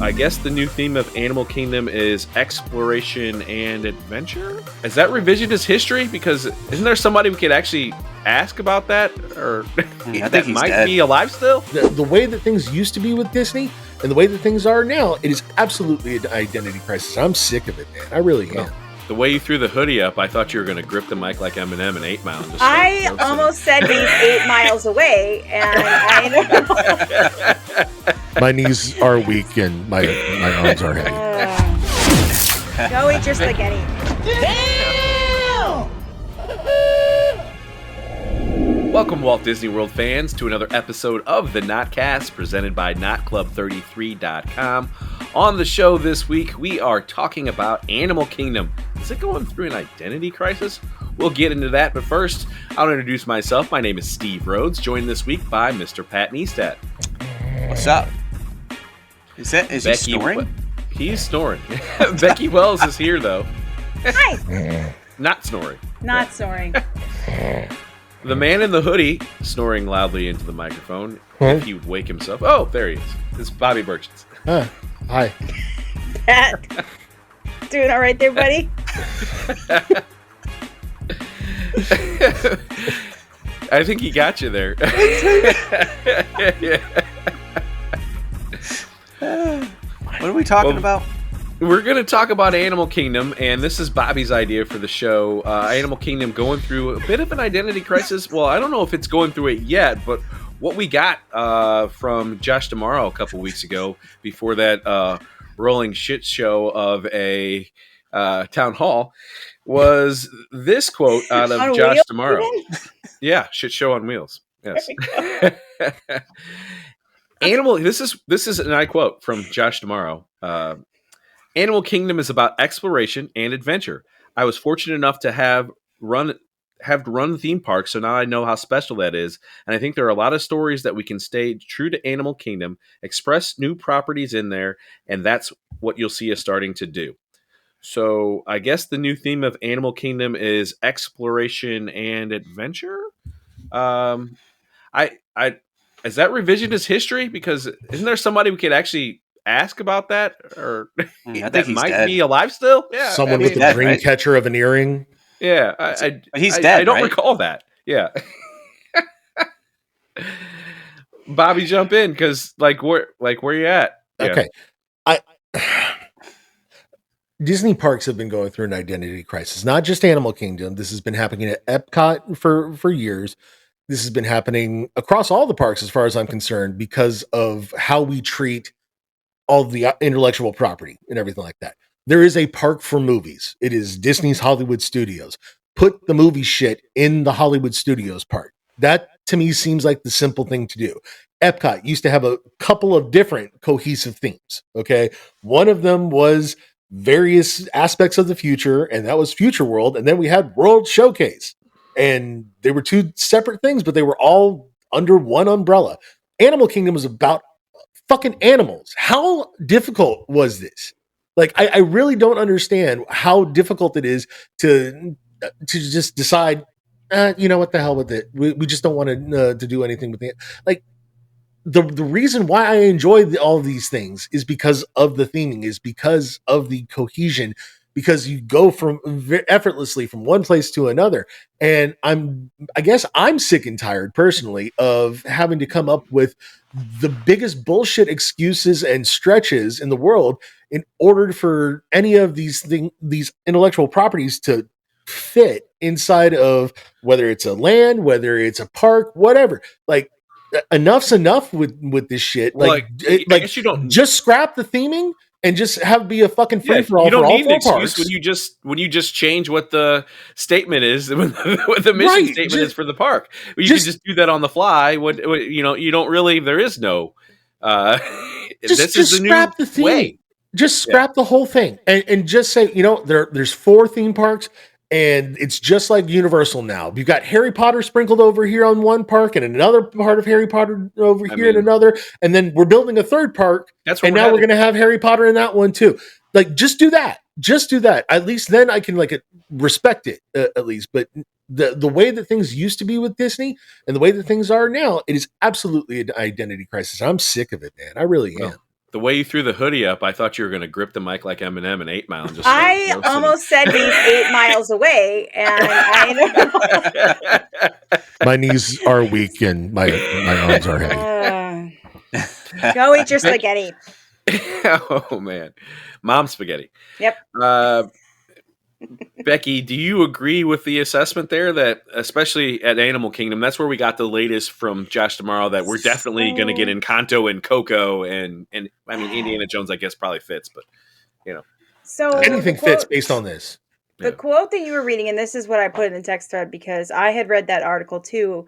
I guess the new theme of Animal Kingdom is exploration and adventure. Is that revisionist history? Because isn't there somebody we could actually ask about that, or I that think he's might dead. be alive still? The way that things used to be with Disney and the way that things are now, it is absolutely an identity crisis. I'm sick of it, man. I really am. The way you threw the hoodie up, I thought you were going to grip the mic like Eminem in 8 Mile. And just I start roasting almost said he's 8 miles away, and I My knees are weak and my arms are heavy. go eat your spaghetti. Welcome, Walt Disney World fans, to another episode of the Notcast, presented by NotClub33.com. On the show this week, we are talking about Animal Kingdom. Is it going through an identity crisis? We'll get into that, but first, I'll introduce myself. My name is Steve Rhodes, joined this week by Mr. Pat Neistat. What's up? Is he snoring? He's snoring. Becky Wells is here, though. Hi. Not snoring. Not snoring. The man in the hoodie snoring loudly into the microphone. If he would wake himself. Oh, there he is. It's Bobby Burchett. Hi. Pat. Doing all right there, buddy? I think he got you there. What are we talking about? We're going to talk about Animal Kingdom, and this is Bobby's idea for the show. Animal Kingdom going through a bit of an identity crisis. Well, I don't know if it's going through it yet, but what we got from Josh D'Amaro a couple weeks ago, before that rolling shit show of a town hall, was this quote out of Josh D'Amaro. Yeah, shit show on wheels. Yes. This is and I quote from Josh D'Amaro. Animal Kingdom is about exploration and adventure. I was fortunate enough to have run the theme park, so now I know how special that is. And I think there are a lot of stories that we can stay true to Animal Kingdom, express new properties in there, and that's what you'll see us starting to do. So I guess the new theme of Animal Kingdom is exploration and adventure. Is that revisionist history? Because isn't there somebody we could actually ask about that, or I that think he's might dead. be alive still? Yeah, Someone with a dream catcher of an earring. Yeah, But he's dead. I don't right? recall that. Yeah. Bobby, jump in, because where you at? Yeah. Okay. Disney parks have been going through an identity crisis, not just Animal Kingdom. This has been happening at Epcot for years. This has been happening across all the parks, as far as I'm concerned, because of how we treat all the intellectual property and everything like that. There is a park for movies. It is Disney's Hollywood Studios. Put the movie shit in the Hollywood Studios park. That, to me, seems like the simple thing to do. Epcot used to have a couple of different cohesive themes, okay? One of them was various aspects of the future, and that was Future World, and then we had World Showcase. And they were two separate things, but they were all under one umbrella. Animal Kingdom was about fucking animals. How difficult was this? Like, I really don't understand how difficult it is to just decide, you know what, the hell with it. We just don't want to do anything with it. Like, the reason why I enjoy all of these things is because of the theming, is because of the cohesion, because you go from effortlessly from one place to another. And I guess I'm sick and tired personally of having to come up with the biggest bullshit excuses and stretches in the world in order for any of these intellectual properties to fit inside of, whether it's a land, whether it's a park, whatever. Like, enough's enough with this shit. I guess you don't just scrap the theming and just have it be a fucking free for all. You don't need an excuse when you just change what the statement is, what the mission statement is for the park. You can just do that on the fly. You don't really. There is no. This is the scrap new the theme. Way. Just scrap the whole thing and just say, there's 4 theme parks. And it's just like Universal now. You've got Harry Potter sprinkled over here on one park and another part of Harry Potter over here in another. And then we're building a third park. And now we're going to have Harry Potter in that one too. Like, just do that. Just do that. At least then I can respect it at least. But the way that things used to be with Disney and the way that things are now, it is absolutely an identity crisis. I'm sick of it, man. I really am. The way you threw the hoodie up, I thought you were going to grip the mic like Eminem in 8 Mile and just I almost said he's 8 miles away, and I My knees are weak and my arms are heavy. Go eat your spaghetti. Oh man, mom spaghetti. Yep. Becky, do you agree with the assessment there that, especially at Animal Kingdom, that's where we got the latest from Josh tomorrow, that we're definitely going to get Encanto and Coco and I mean Indiana Jones, I guess probably fits, but so anything fits based on this. The quote that you were reading, and this is what I put in the text thread because I had read that article too,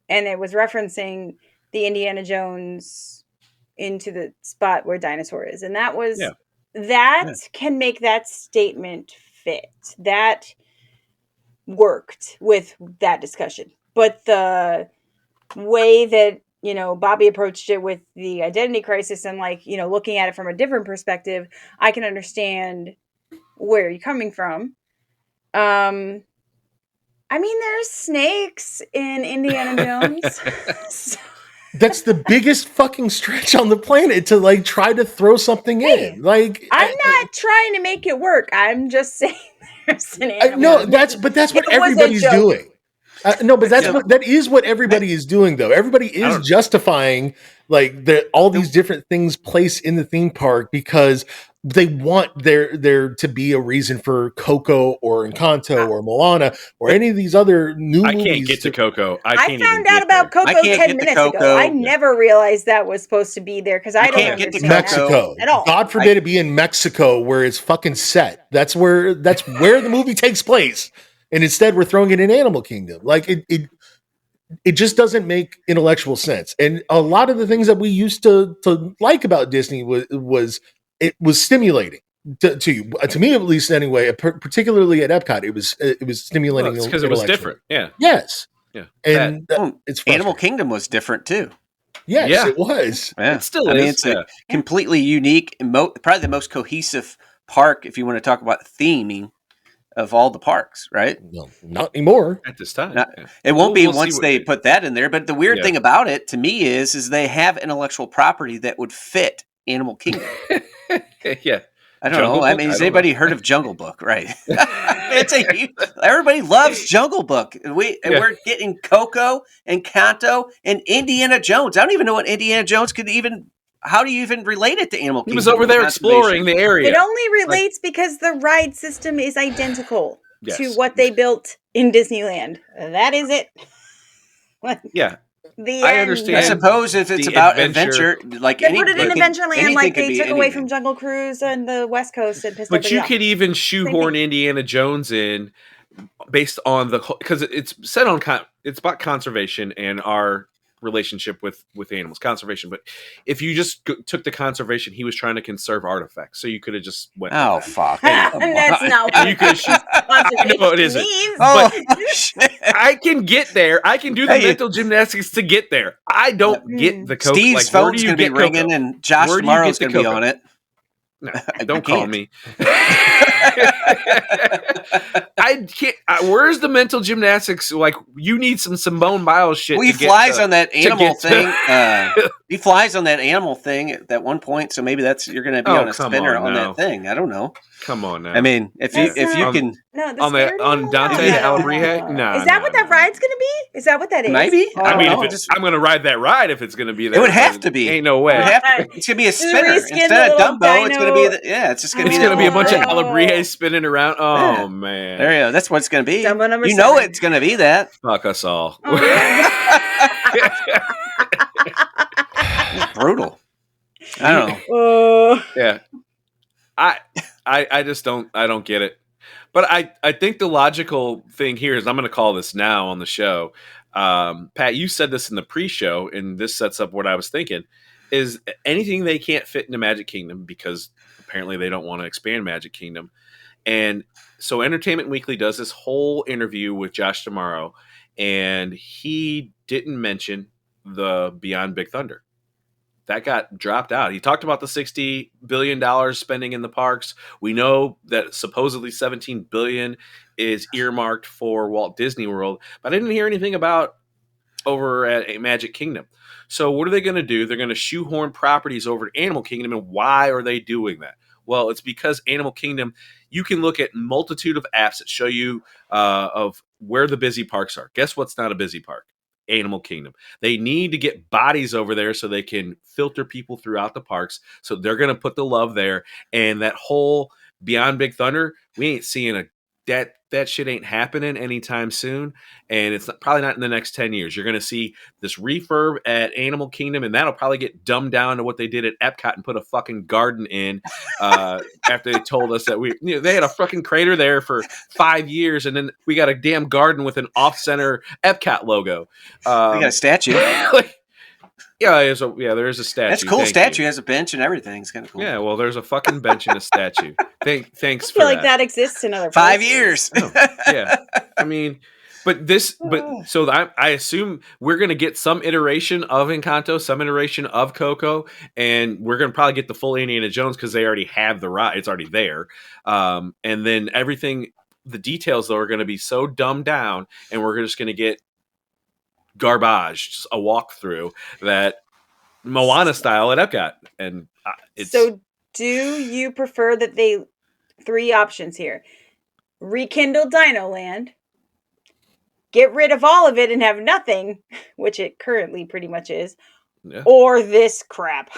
and it was referencing the Indiana Jones into the spot where dinosaur is, and that was can make that statement fit. That worked with that discussion, but the way that Bobby approached it with the identity crisis and looking at it from a different perspective, I can understand where you're coming from. I mean, there's snakes in Indiana Jones. So. That's the biggest fucking stretch on the planet to try to throw something in. I'm not trying to make it work. I'm just saying there's an animal. No, that's what everybody's doing. No, but that is what everybody is doing, though. Everybody is justifying all these different things placed in the theme park because they want there to be a reason for Coco or Encanto or Moana or any of these other new movies. I can't get to Coco. I found out about Coco 10 minutes ago. I never realized that was supposed to be there because I don't get to Mexico at all. God forbid it be in Mexico where it's fucking set. That's where the movie takes place. And instead, we're throwing it in Animal Kingdom. It just doesn't make intellectual sense. And a lot of the things that we used to like about Disney was it was stimulating to you, to me at least. Anyway, particularly at Epcot, it was stimulating because it was different. Yeah. Yes. Yeah. And it's Animal Kingdom was different too. Yes, it was. Yeah. It still is. I mean, it's a completely unique, probably the most cohesive park if you want to talk about theming of all the parks, right? Well, not anymore at this time. It won't be once they put that in there. But the weird thing about it to me is they have intellectual property that would fit Animal Kingdom. Yeah. I don't know. I mean, has anybody heard of Jungle Book? Right. Everybody loves Jungle Book. And we're getting Coco and Encanto and Indiana Jones. I don't even know what Indiana Jones could even. How do you even relate it to Animal Kingdom? He was over there exploring the area. It only relates because the ride system is identical to what they built in Disneyland. That is it. Yeah. I understand. I suppose if it's about adventure, like they put it in Adventureland, like they took away from Jungle Cruise and the West Coast and pissed But you could even shoehorn Indiana Jones in based on because it's set on it's about conservation and our relationship with animals, conservation. But if you just took the conservation, he was trying to conserve artifacts, so you could have just went. Oh fuck! That's not what you could. No, it isn't. Oh, but I can get there. I can do the mental gymnastics to get there. I don't get the Coco. Steve's phone's going to be ringing, and Josh tomorrow's going to be on it. No, don't call me. I can't. Where's the mental gymnastics? Like, you need some Simone Biles shit. Well, he flies on that animal thing. He flies on that animal thing at one point, so maybe you're going to be on a spinner on that thing. I don't know. Come on now. I mean, if you can on Dante Alegría. No, is that what that ride's going to be? Is that what that is? Maybe. I mean, I'm going to ride that ride if it's going to be there. It would have to be. Ain't no way. It's going to be a spinner instead of Dumbo. It's going to be it's just going to be. It's going to be a bunch of Alegría spinning around. Oh man, there you go. That's what it's going to be. You know it's going to be that. Fuck us all. Brutal. I don't know. Yeah. I just don't get it. But I think the logical thing here is, I'm going to call this now on the show. Pat, you said this in the pre-show, and this sets up what I was thinking, is anything they can't fit into Magic Kingdom, because apparently they don't want to expand Magic Kingdom. And so Entertainment Weekly does this whole interview with Josh tomorrow, and he didn't mention the Beyond Big Thunder. That got dropped out. He talked about the $60 billion spending in the parks. We know that supposedly $17 billion is earmarked for Walt Disney World, but I didn't hear anything about over at Magic Kingdom. So what are they going to do? They're going to shoehorn properties over to Animal Kingdom, and why are they doing that? Well, it's because Animal Kingdom, you can look at multitude of apps that show you of where the busy parks are. Guess what's not a busy park? Animal Kingdom. They need to get bodies over there so they can filter people throughout the parks. So they're going to put the love there. And that whole Beyond Big Thunder, we ain't seeing that shit ain't happening anytime soon, and it's probably not in the next 10 years. You're going to see this refurb at Animal Kingdom, and that'll probably get dumbed down to what they did at Epcot and put a fucking garden in after they told us that they had a fucking crater there for 5 years, and then we got a damn garden with an off-center Epcot logo. They got a statue. There is a statue. That's cool. Statue has a bench and everything. It's kind of cool. Yeah, well, there's a fucking bench and a statue. Thanks I for feel like that exists in other 5 places. years. Oh, yeah, I mean, so I assume we're going to get some iteration of Encanto, some iteration of Coco, and we're going to probably get the full Indiana Jones because they already have the ride. It's already there. And then everything, the details, though, are going to be so dumbed down, and we're just going to get garbage, just a walkthrough that Moana style at Epcot. And it's So do you prefer that they 3 options here? Rekindle Dino Land, get rid of all of it and have nothing, which it currently pretty much is, or this crap.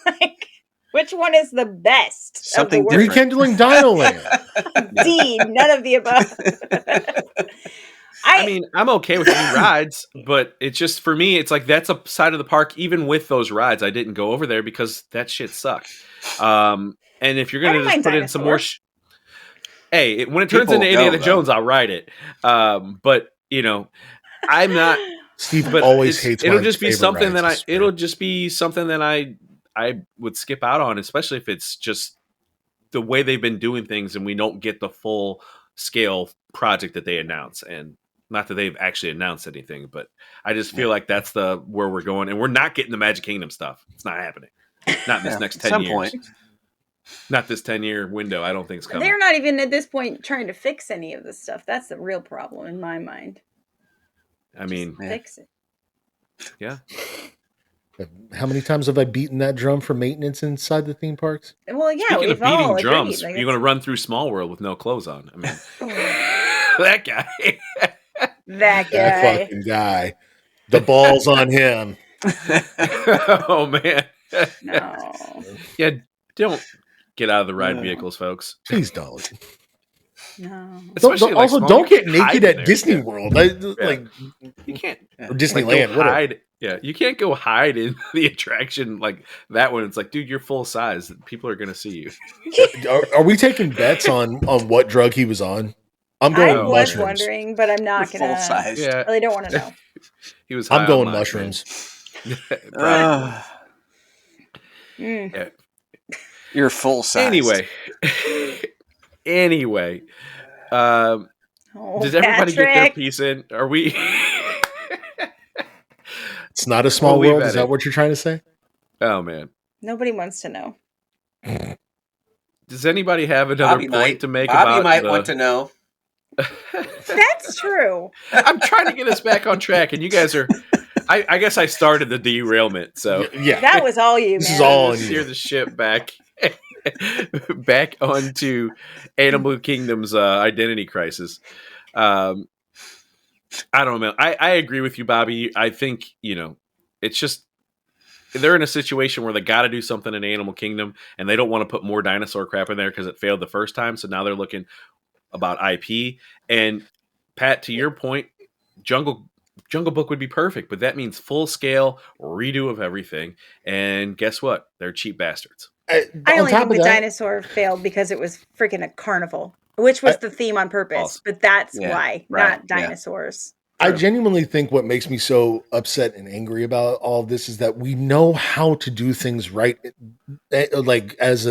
Like, which one is the best? Something of the worst? Rekindling Dino Land. D, none of the above. I mean, I'm okay with any rides, but it's just, for me, it's like that's a side of the park. Even with those rides, I didn't go over there because that shit sucked. And if you're going to just put in some more... when it turns into Indiana Jones, I'll ride it. But, I'm not... Steve always hates it'll just be something that it'll just be something that I would skip out on, especially if it's just the way they've been doing things and we don't get the full scale project that they announce. And not that they've actually announced anything, but I just feel like that's where we're going, and we're not getting the Magic Kingdom stuff. It's not happening. Not in this next 10 years. Point. Not this 10-year window. I don't think it's coming. They're not even at this point trying to fix any of this stuff. That's the real problem in my mind. I mean, fix it. Yeah. How many times have I beaten that drum for maintenance inside the theme parks? Well, yeah. Speaking of beating drums, you're going to run through Small World with no clothes on. I mean, that guy. That fucking guy. The ball's on him. Oh, man. No. Yeah, don't get out of the ride vehicles, folks. Please don't. No. Don't get naked at Disney World. Like, you can't. Or Disneyland. Like, hide. Yeah, you can't go hide in the attraction like that one. It's like, dude, you're full size. People are going to see you. Are we taking bets on what drug he was on? I'm going mushrooms. I was wondering, but I'm not going to. Full size. Yeah. I really don't want to know. He was. I'm going mushrooms. Yeah. You're full size. Anyway. Does everybody get their piece in? Are we? It's not a small world. Is that what you're trying to say? Oh man. Nobody wants to know. Does anybody have another point to make Bobby about? Might want to know. That's true. I'm trying to get us back on track, and you guys are. I guess I started the derailment, so yeah, that was all you. This is all on you. Steer the ship back onto Animal Kingdom's identity crisis. I don't know. I agree with you, Bobby. I think it's just they're in a situation where they got to do something in Animal Kingdom, and they don't want to put more dinosaur crap in there because it failed the first time. So now they're looking about IP. And Pat, to your point, Jungle Book would be perfect, but that means full scale redo of everything. And guess what? They're cheap bastards. I only think the dinosaur failed because it was freaking a carnival, which was the theme on purpose. But that's why, not dinosaurs. I genuinely think what makes me so upset and angry about all of this is that we know how to do things right, like as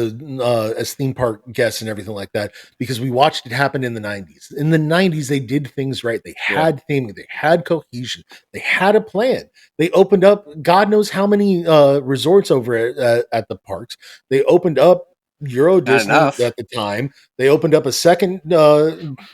theme park guests and everything like that, because we watched it happen in the 90s. In the 90s, they did things right. They had theming, they had cohesion, they had a plan. They opened up God knows how many resorts over at the parks. They opened up Euro Disney enough. at the time. They opened up a second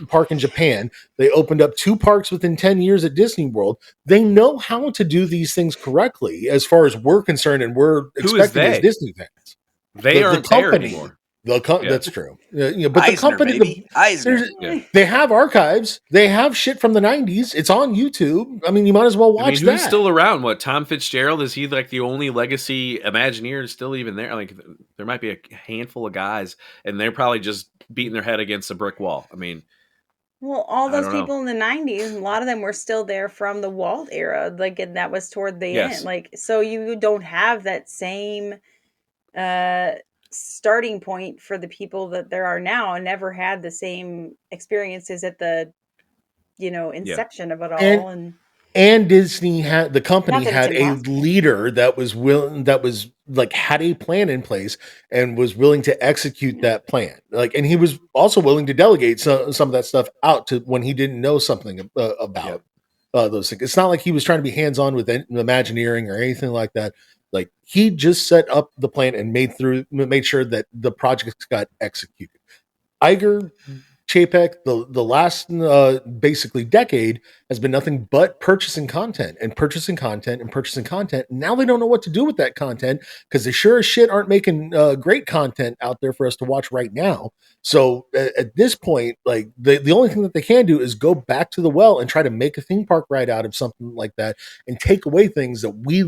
park in Japan. They opened up 2 parks within 10 years at Disney World. They know how to do these things correctly as far as we're concerned, and we're Who is expecting as they? Disney fans. They aren't there company. anymore. Yeah. That's true. But Eisner, the company, baby. Eisner. they have archives. They have shit from the 90s. It's on YouTube. I mean, you might as well watch who's still around? What, Tom Fitzgerald? Is he like the only legacy Imagineer still even there? Like, there might be a handful of guys, and they're probably just beating their head against a brick wall. I mean, well, all those people in the 90s, a lot of them were still there from the Walt era. Like, and that was toward the end. Like, so you don't have that same starting point for the people that there are now, and never had the same experiences at the inception of it all. And Disney had the company had a leader that was willing, that was like had a plan in place and was willing to execute that plan. Like, and he was also willing to delegate some of that stuff out to when he didn't know something about those things. It's not like he was trying to be hands on with Imagineering or anything like that. Like, he just set up the plan and made sure that the projects got executed. Iger, Chapek, the last basically decade has been nothing but purchasing content and purchasing content and purchasing content. Now they don't know what to do with that content because they sure as shit aren't making great content out there for us to watch right now. So at this point, like, the only thing that they can do is go back to the well and try to make a theme park ride out of something like that and take away things that we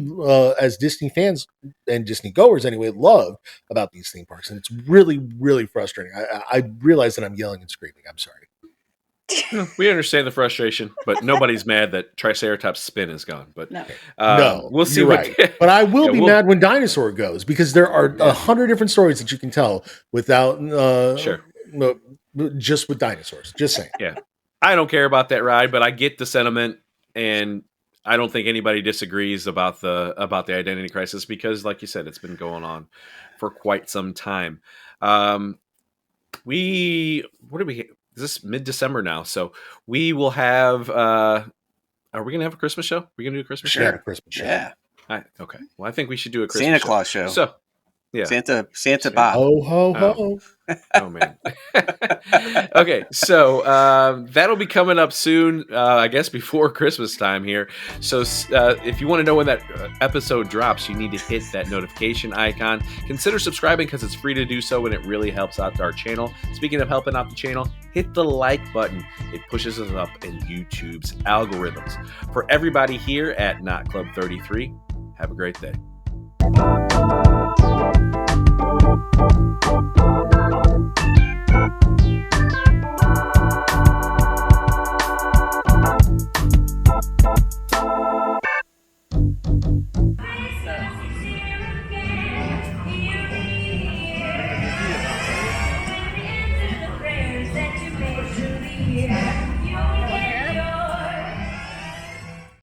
as Disney fans and Disney goers anyway love about these theme parks. And it's really, really frustrating. I realize that I'm yelling and screaming. I'm sorry. We understand the frustration, but nobody's mad that Triceratops spin is gone. But no, we'll see. Right. But I will be mad when Dinosaur goes, because there are 100 different stories that you can tell without just with dinosaurs. Just saying. Yeah, I don't care about that ride, but I get the sentiment, and I don't think anybody disagrees about the identity crisis, because, like you said, it's been going on for quite some time. Is this mid-December now? So we will have. Are we gonna have a Christmas show? We're gonna do a Christmas show. Yeah, Christmas show. Yeah. Okay. Well, I think we should do a Christmas Santa Claus show. So, yeah, Santa Bob. Ho ho ho. Oh man. Okay, so that'll be coming up soon. I guess before Christmas time here. So if you want to know when that episode drops, you need to hit that notification icon. Consider subscribing because it's free to do so, and it really helps out our channel. Speaking of helping out the channel, hit the like button. It pushes us up in YouTube's algorithms. For everybody here at Not Club 33, have a great day.